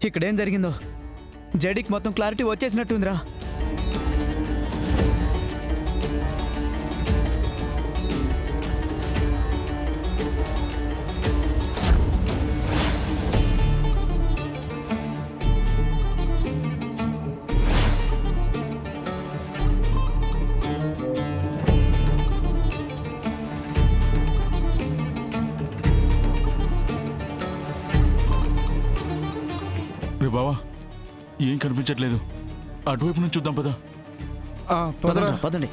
ఇక్కడేం జరిగిందో జడీకి మొత్తం క్లారిటీ వచ్చేసినట్టుందిరా. రే బావా, ఏం కనిపించట్లేదు. అటువైపు నుంచి చూద్దాం పదా. పదండి పదండి.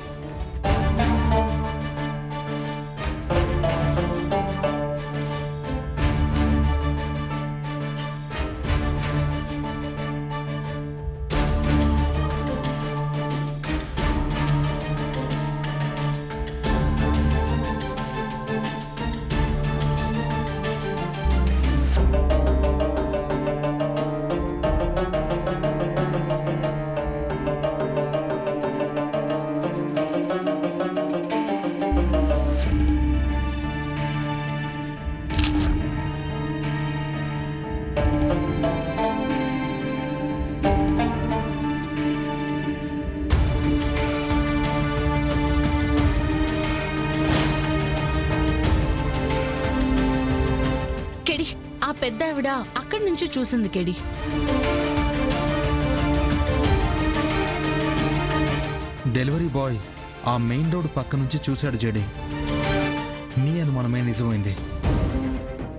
ఆ పెద్ద ఆవిడ అక్కడి నుంచి చూసింది కేడి. డెలివరీ బాయ్ ఆ మెయిన్ రోడ్ పక్క నుంచి చూశాడు జడి. నీ అనుమానమే నిజమైంది.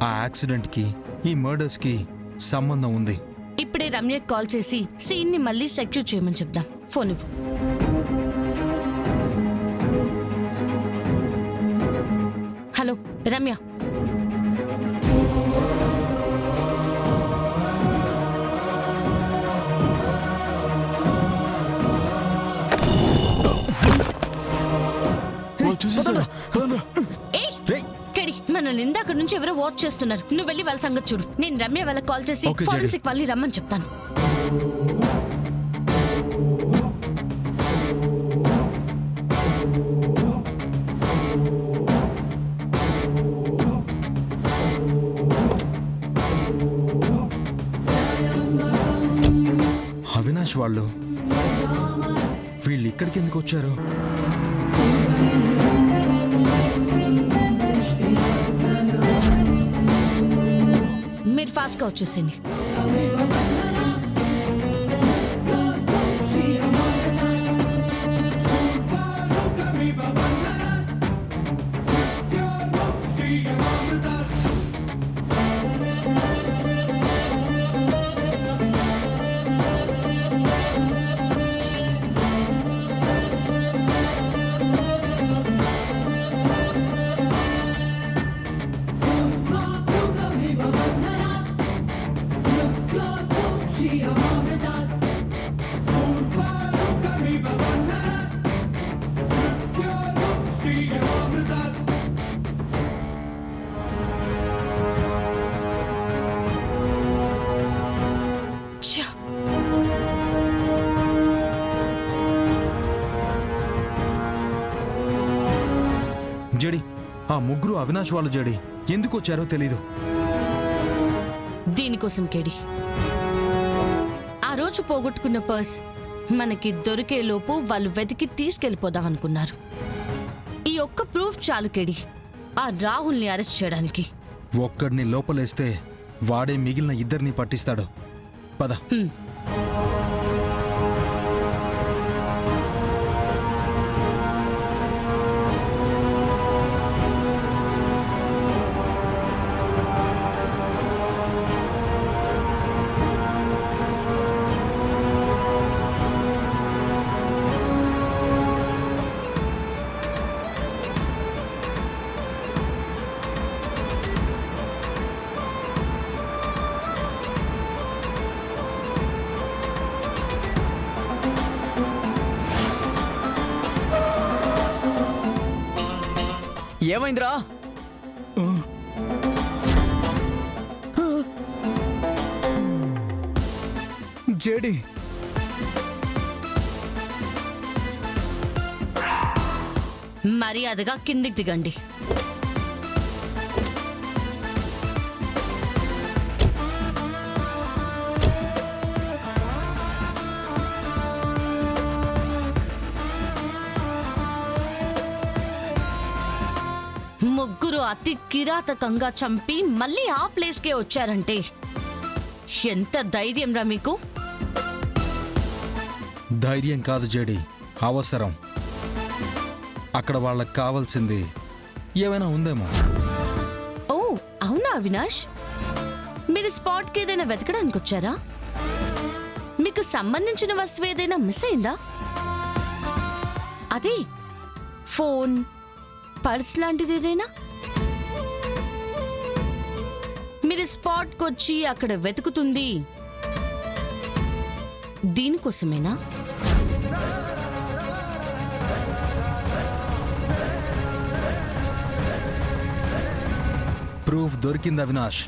ఆ యాక్సిడెంట్కి ఈ మర్డర్స్కి సంబంధం ఉంది. ఇప్పుడే రమ్యకి కాల్ చేసి సీన్ ని మళ్ళీ సెక్యూర్ చేయమని చెప్దాం. ఫోన్ ఇవ్వు. హలో రమ్య, మనల్ని ఇందాక నుంచి ఎవరో వాచ్ చేస్తున్నారు. నువ్వు వెళ్ళి వాళ్ళ సంగతి చూడు. నేను రమ్య వాళ్ళకి కాల్ చేసి ఫోరెన్సిక్ వాళ్ళని రమ్మని చెప్తాను. అవినాష్ వీళ్ళు ఇక్కడికి ఎందుకు వచ్చారు? మీరు ఫాస్ట్ గా వచ్చేసింది. జడి, ఆ ముగ్గురు అవినాష్ వాళ్ళు జడి ఎందుకు వచ్చారో తెలీదు. దీనికోసం కేడి ఆ రోజు పోగొట్టుకున్న పర్స్ మనకి దొరికే లోపు వాళ్ళు వెతికి తీసుకెళ్లిపోదాం అనుకున్నారు. ఈ ఒక్క ప్రూఫ్ చాలు కేడి ఆ రాహుల్ని అరెస్ట్ చేయడానికి. ఒక్కడిని లోపలేస్తే వాడే మిగిలిన ఇద్దరిని పట్టిస్తాడు. పద. ఏమైందిరా? జేడి మర్యాదగా కిందికి దిగండి. ముగ్గురు అతి కిరాతకంగా చంపి మళ్ళీ ఆ ప్లేస్కే వచ్చారంటే ఎంత ధైర్యం రా మీకు? ధైర్యం కాదు జేడి, అవసరం. అక్కడ వాళ్ళకి కావాల్సింది ఏమైనా ఉందేమో. ఓ అవునా అవినాష్, మీరు స్పాట్కి ఏదైనా వెతకడానికి వచ్చారా? మీకు సంబంధించిన వస్తువు ఏదైనా మిస్ అయిందా? అదే ఫోన్, పర్స్ లాంటిది ఏదైనా? మీరు స్పాట్కి వచ్చి అక్కడ వెతుకుతుంది దీనికోసమేనా? ప్రూఫ్ దొరికింది అవినాష్,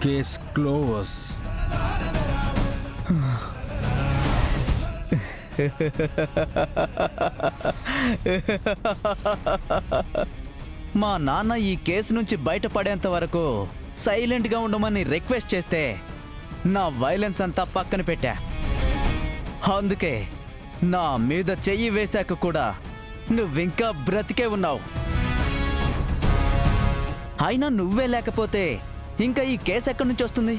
కేస్ క్లోజ్. మా నాన్న ఈ కేసు నుంచి బయటపడేంత వరకు సైలెంట్గా ఉండమని రిక్వెస్ట్ చేస్తే నా వైలెన్స్ అంతా పక్కన పెట్టా. అందుకే నా మీద చెయ్యి వేశాక కూడా నువ్వింకా బ్రతికే ఉన్నావు. అయినా నువ్వే లేకపోతే ఇంకా ఈ కేసు ఎక్కడి నుంచి వస్తుంది?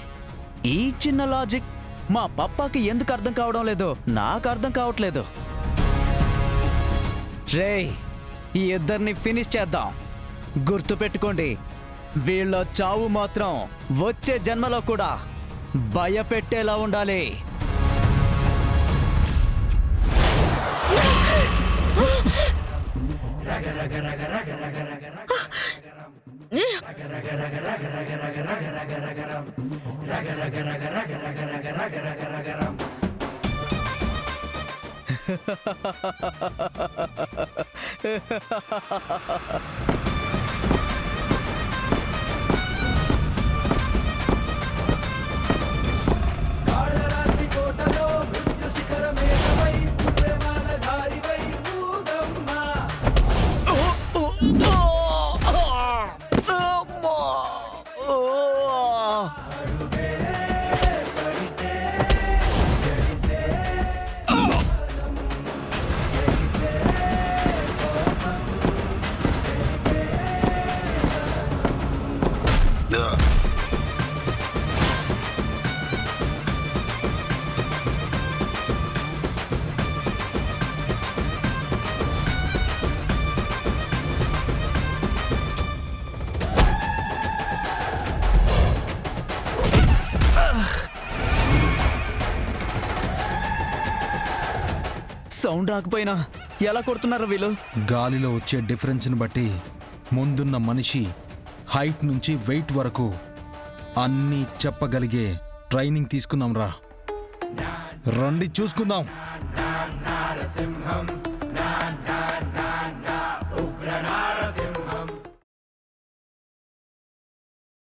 ఈ చిన్న లాజిక్ మా పప్పాకి ఎందుకు అర్థం కావడం లేదు, నాకు అర్థం కావట్లేదు. రేయ్, ఈ ఇద్దరిని ఫినిష్ చేద్దాం. గుర్తుపెట్టుకోండి, వీళ్ళ చావు మాత్రం వచ్చే జన్మలో కూడా భయపెట్టేలా ఉండాలి. సౌండ్ రాకపోయినా ఎలా కొడుతున్నారు వీళ్ళు? గాలిలో వచ్చే డిఫరెన్స్ని బట్టి ముందున్న మనిషి హైట్ నుంచి వెయిట్ వరకు అన్నీ చెప్పగలిగే ట్రైనింగ్ తీసుకున్నాం రా. రండి చూసుకుందాం. ఉగ్రనార